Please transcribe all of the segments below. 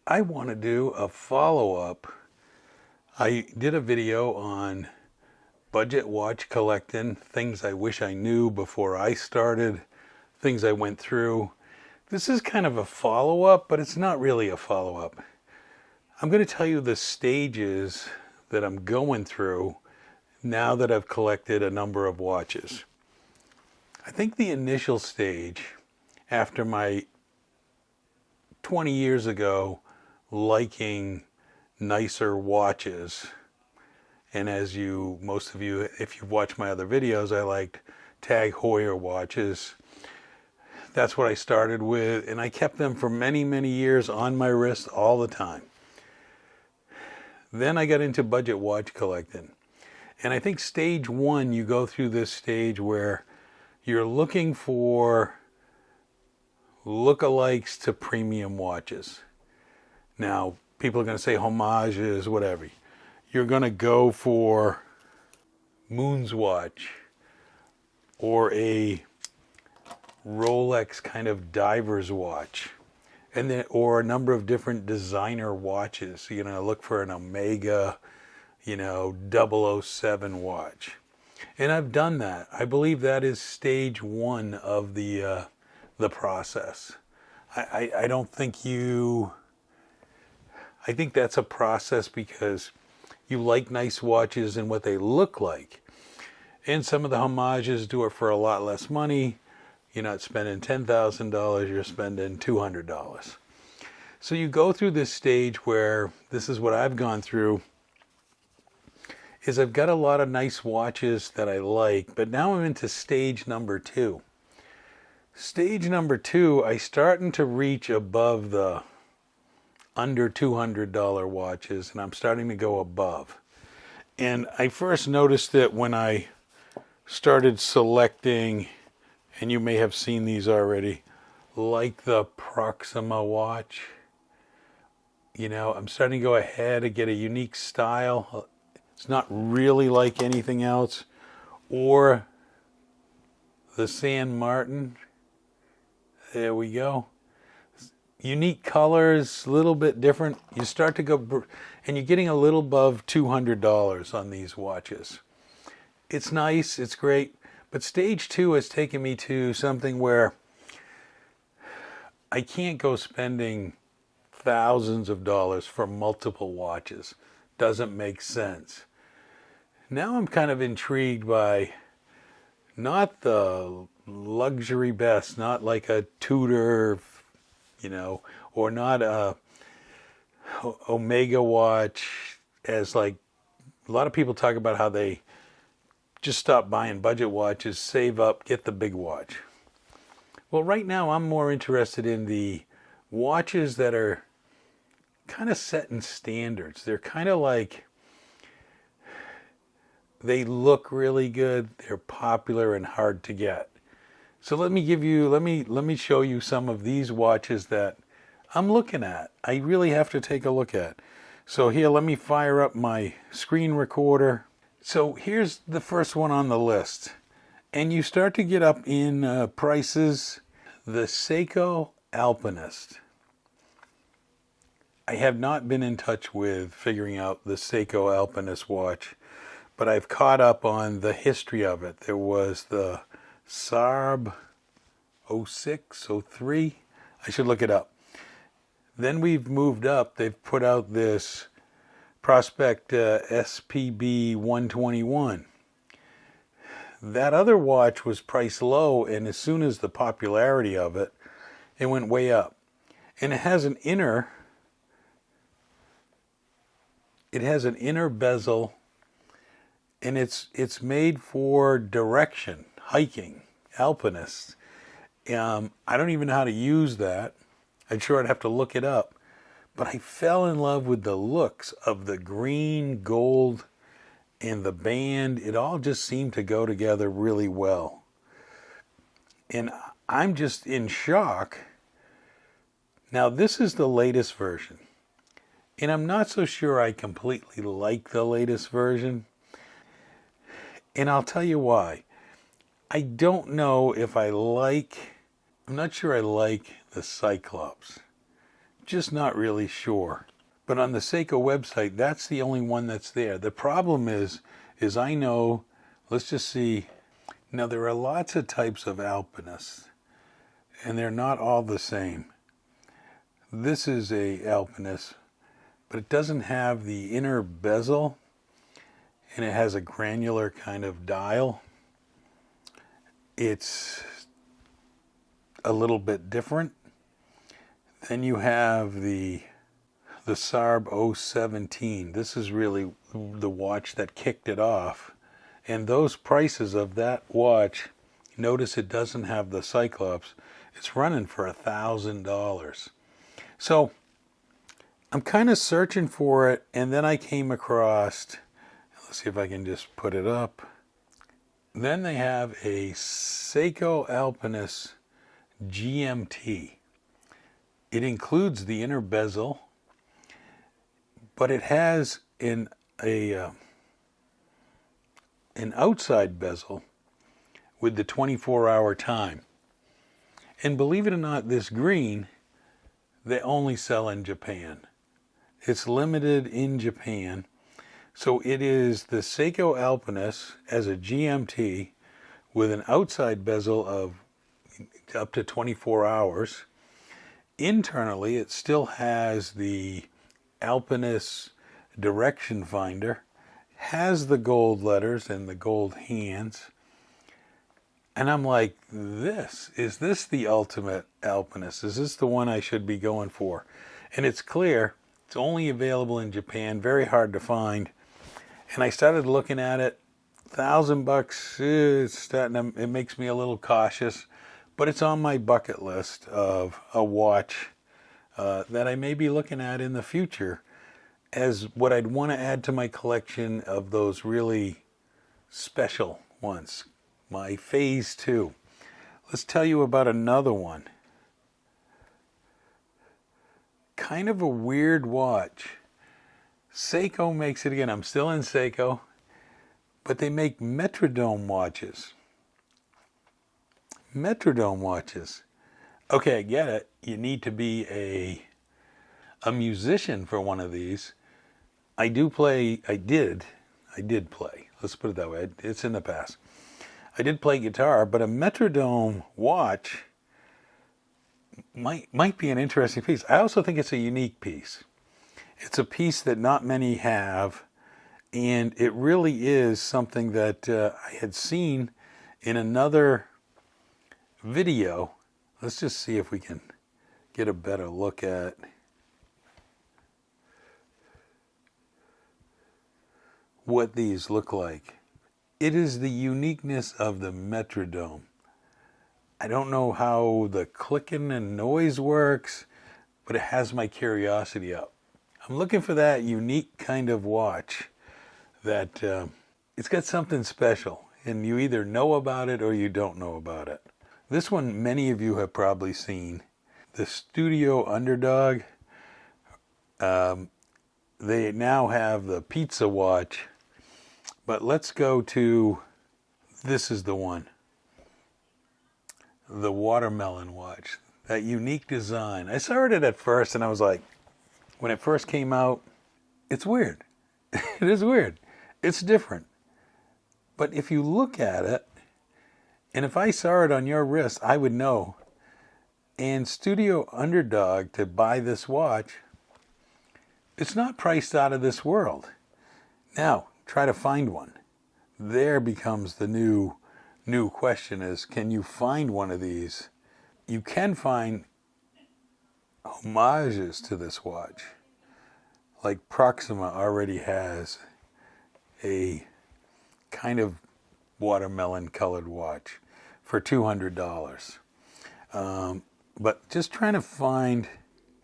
I want to do a follow-up. I did a video on budget watch collecting, things I wish I knew before I started, things I went through. This is kind of a follow-up, but it's not really a follow-up. I'm going to tell you the stages that I'm going through now that I've collected a number of watches. I think the initial stage, after my 20 years ago liking nicer watches, and as most of you, if you've watched my other videos, I liked Tag Heuer watches. That's what I started with, and I kept them for many, many years on my wrist all the time. Then I got into budget watch collecting. And I think stage one, you go through this stage where you're looking for lookalikes to premium watches. Now, people are going to say homages, whatever. You're going to go for Moon's watch or a Rolex kind of diver's watch, and then or a number of different designer watches. Look for an Omega, 007 watch. And I've done that. I believe that is stage one of the process. I don't think I think that's a process because you like nice watches and what they look like. And some of the homages do it for a lot less money. You're not spending $10,000, you're spending $200. So you go through this stage where, this is what I've gone through, is I've got a lot of nice watches that I like, but now I'm into stage number two. Stage number two, I starting to reach above the under $200 watches, and I'm starting to go above. And I first noticed it when I started selecting, and you may have seen these already, like the Proxima watch. I'm starting to go ahead and get a unique style. It's not really like anything else. Or the San Martin. There we go. Unique colors, a little bit different. You start to go, and you're getting a little above $200 on these watches. It's nice, it's great, but stage two has taken me to something where I can't go spending thousands of dollars for multiple watches. Doesn't make sense. Now I'm kind of intrigued by not the luxury best, not like a Tudor, or not a Omega watch, as like a lot of people talk about how they just stop buying budget watches, save up, get the big watch. Well, right now I'm more interested in the watches that are kind of setting standards. They're kind of like, they look really good, they're popular and hard to get. So let me show you some of these watches that I'm looking at. I really have to take a look at. So here, let me fire up my screen recorder. So here's the first one on the list. And you start to get up in prices. The Seiko Alpinist. I have not been in touch with figuring out the Seiko Alpinist watch, but I've caught up on the history of it. There was the Saab 06, 03. I should look it up. Then we've moved up. They've put out this Prospect SPB 121. That other watch was priced low, and as soon as the popularity of it, it went way up. And it has an inner bezel, and it's made for direction, hiking, alpinists. I don't even know how to use that. I'm sure I'd have to look it up. But I fell in love with the looks of the green, gold, and the band. It all just seemed to go together really well. And I'm just in shock. Now, this is the latest version. And I'm not so sure I completely like the latest version. And I'll tell you why. I don't know if I'm not sure I like the Cyclops. Just not really sure. But on the Seiko website, that's the only one that's there. The problem is I know, let's just see. Now there are lots of types of Alpinists, and they're not all the same. This is a Alpinist, but it doesn't have the inner bezel, and it has a granular kind of dial. It's a little bit different. Then you have the Sarb 017. This is really the watch that kicked it off. And those prices of that watch, notice it doesn't have the Cyclops. It's running for $1,000. So I'm kind of searching for it, and then I came across, let's see if I can just put it up. Then they have a Seiko Alpinist GMT. It includes the inner bezel, but it has an outside bezel with the 24-hour time. And believe it or not, this green, they only sell in Japan. It's limited in Japan. So it is the Seiko Alpinist as a GMT with an outside bezel of up to 24 hours. Internally, it still has the Alpinist direction finder, has the gold letters and the gold hands. And I'm like, is this the ultimate Alpinist? Is this the one I should be going for? And it's clear, it's only available in Japan, very hard to find. And I started looking at it, $1,000, it makes me a little cautious, but it's on my bucket list of a watch that I may be looking at in the future as what I'd want to add to my collection of those really special ones. My Phase 2. Let's tell you about another one. Kind of a weird watch. Seiko makes it again. I'm still in Seiko, but they make metronome watches. Metronome watches. Okay, I get it. You need to be a musician for one of these. I did play. Let's put it that way. It's in the past. I did play guitar, but a metronome watch might be an interesting piece. I also think it's a unique piece. It's a piece that not many have, and it really is something that I had seen in another video. Let's just see if we can get a better look at what these look like. It is the uniqueness of the metronome. I don't know how the clicking and noise works, but it has my curiosity up. I'm looking for that unique kind of watch that it's got something special, and you either know about it or you don't know about it. This one many of you have probably seen. The Studio Underdog. They now have the pizza watch. But let's go to, this is the one. The watermelon watch. That unique design. I saw it at first and I was like, when it first came out, it's weird. It is weird. It's different. But if you look at it, and if I saw it on your wrist, I would know. And Studio Underdog, to buy this watch, it's not priced out of this world. Now, try to find one. There becomes the new question is, can you find one of these? You can find homages to this watch. Like Proxima already has a kind of watermelon colored watch for $200. But just trying to find,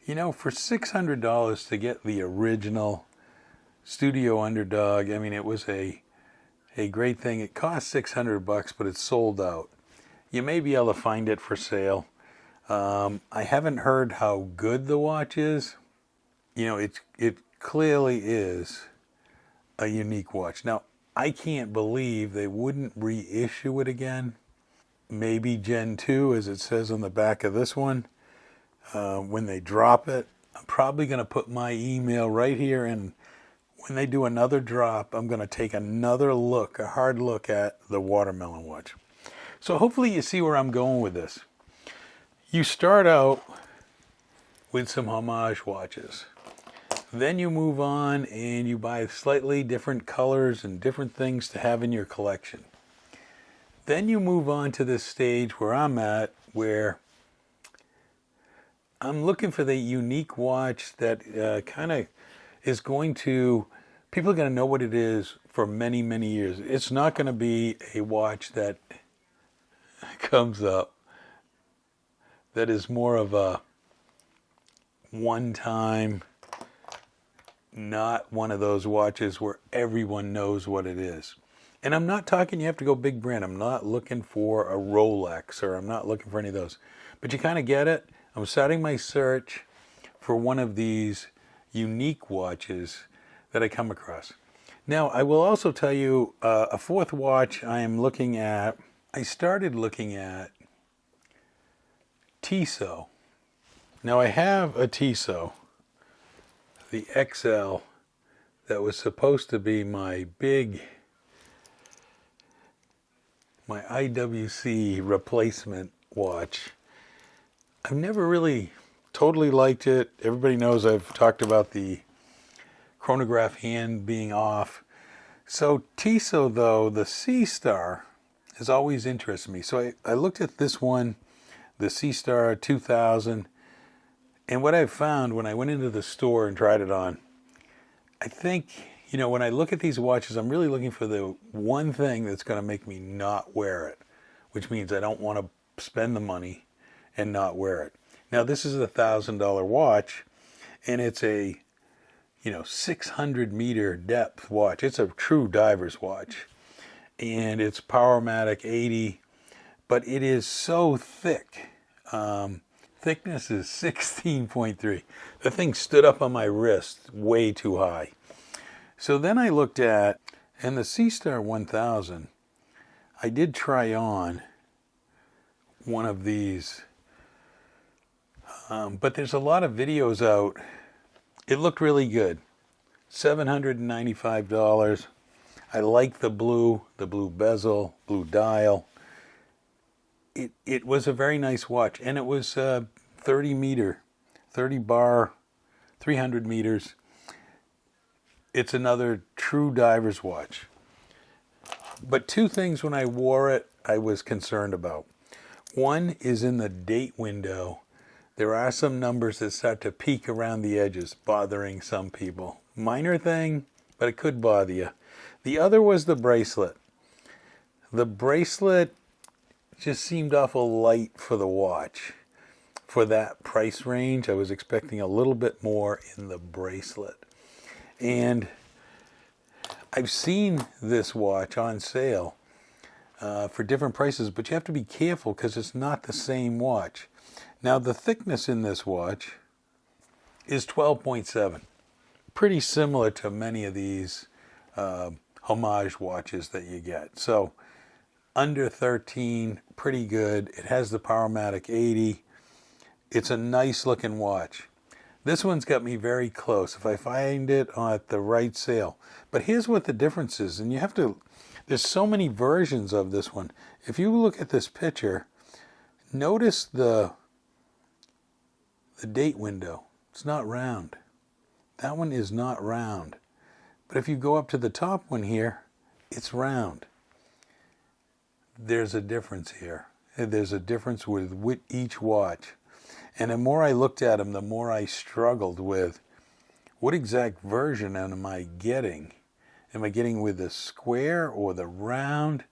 for $600 to get the original Studio Underdog, I mean, it was a great thing. It cost $600, but it's sold out. You may be able to find it for sale. I haven't heard how good the watch is. It clearly is a unique watch. Now, I can't believe they wouldn't reissue it again. Maybe Gen 2, as it says on the back of this one, when they drop it. I'm probably going to put my email right here, and when they do another drop, I'm going to take another look, a hard look at the watermelon watch. So hopefully you see where I'm going with this. You start out with some homage watches. Then you move on and you buy slightly different colors and different things to have in your collection. Then you move on to this stage where I'm at, where I'm looking for the unique watch that kind of is going to, people are going to know what it is for many, many years. It's not going to be a watch that comes up that is more of a one-time, not one of those watches where everyone knows what it is. And I'm not talking you have to go big brand. I'm not looking for a Rolex, or I'm not looking for any of those. But you kind of get it. I'm starting my search for one of these unique watches that I come across. Now, I will also tell you a fourth watch I am looking at. I started looking at Tissot. Now, I have a Tissot, the XL, that was supposed to be my IWC replacement watch. I've never really totally liked it. Everybody knows I've talked about the chronograph hand being off. So Tissot, though, the Seastar, has always interested me. So I looked at this one, the Seastar 2000, and what I found when I went into the store and tried it on, I think, you know, when I look at these watches, I'm really looking for the one thing that's going to make me not wear it, which means I don't want to spend the money and not wear it. Now, this is a $1,000 watch, and it's a, 600 meter depth watch. It's a true diver's watch, and it's Powermatic 80, but it is so thick. Thickness is 16.3. The thing stood up on my wrist way too high. So then I looked at, and the Seastar 1000, I did try on one of these, but there's a lot of videos out. It looked really good. $795. I like the blue bezel, blue dial. It was a very nice watch, and it was 30 bar, 300 meters. It's another true diver's watch. But two things when I wore it I was concerned about. One is in the date window. There are some numbers that start to peak around the edges, bothering some people. Minor thing, but it could bother you. The other was the bracelet. The bracelet just seemed awful light for the watch. For that price range, I was expecting a little bit more in the bracelet. And I've seen this watch on sale for different prices, but you have to be careful because it's not the same watch. Now, the thickness in this watch is 12.7. Pretty similar to many of these homage watches that you get. So, under 13, pretty good. It has the Powermatic 80. It's a nice looking watch. This one's got me very close if I find it at the right sale. But here's what the difference is, and there's so many versions of this one. If you look at this picture, notice the date window. It's not round. That one is not round. But if you go up to the top one here, it's round. There's a difference here. There's a difference with each watch. And the more I looked at them, the more I struggled with what exact version am I getting? Am I getting with the square or the round?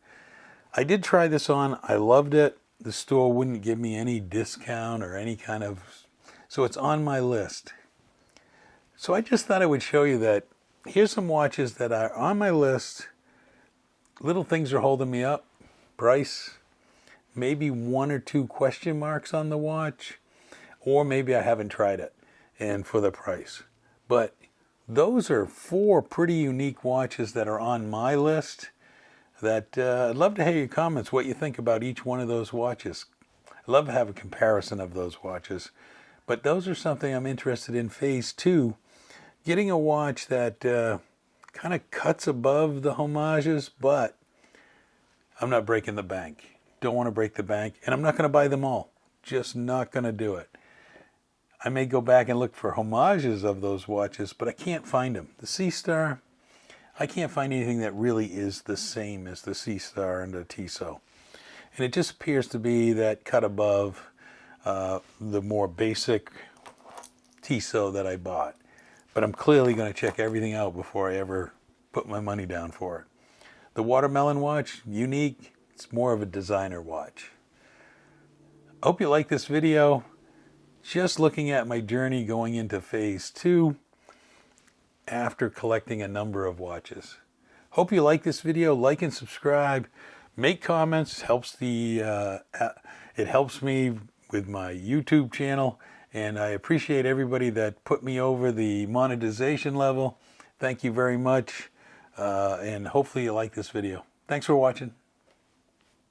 I did try this on. I loved it. The store wouldn't give me any discount or any kind of... So it's on my list. So I just thought I would show you that here's some watches that are on my list. Little things are holding me up. Price. Maybe one or two question marks on the watch. Or maybe I haven't tried it, and for the price. But those are four pretty unique watches that are on my list that I'd love to hear your comments, what you think about each one of those watches. I'd love to have a comparison of those watches. But those are something I'm interested in phase 2. Getting a watch that kind of cuts above the homages, but I'm not breaking the bank. Don't want to break the bank, and I'm not going to buy them all. Just not going to do it. I may go back and look for homages of those watches, but I can't find them. The Seastar, I can't find anything that really is the same as the Seastar and the Tissot. And it just appears to be that cut above the more basic Tissot that I bought. But I'm clearly going to check everything out before I ever put my money down for it. The watermelon watch, unique. It's more of a designer watch. I hope you like this video. Just looking at my journey going into phase 2 after collecting a number of watches. Hope you like this video. Like and subscribe. Make comments. It helps me with my YouTube channel. And I appreciate everybody that put me over the monetization level. Thank you very much. And hopefully you like this video. Thanks for watching.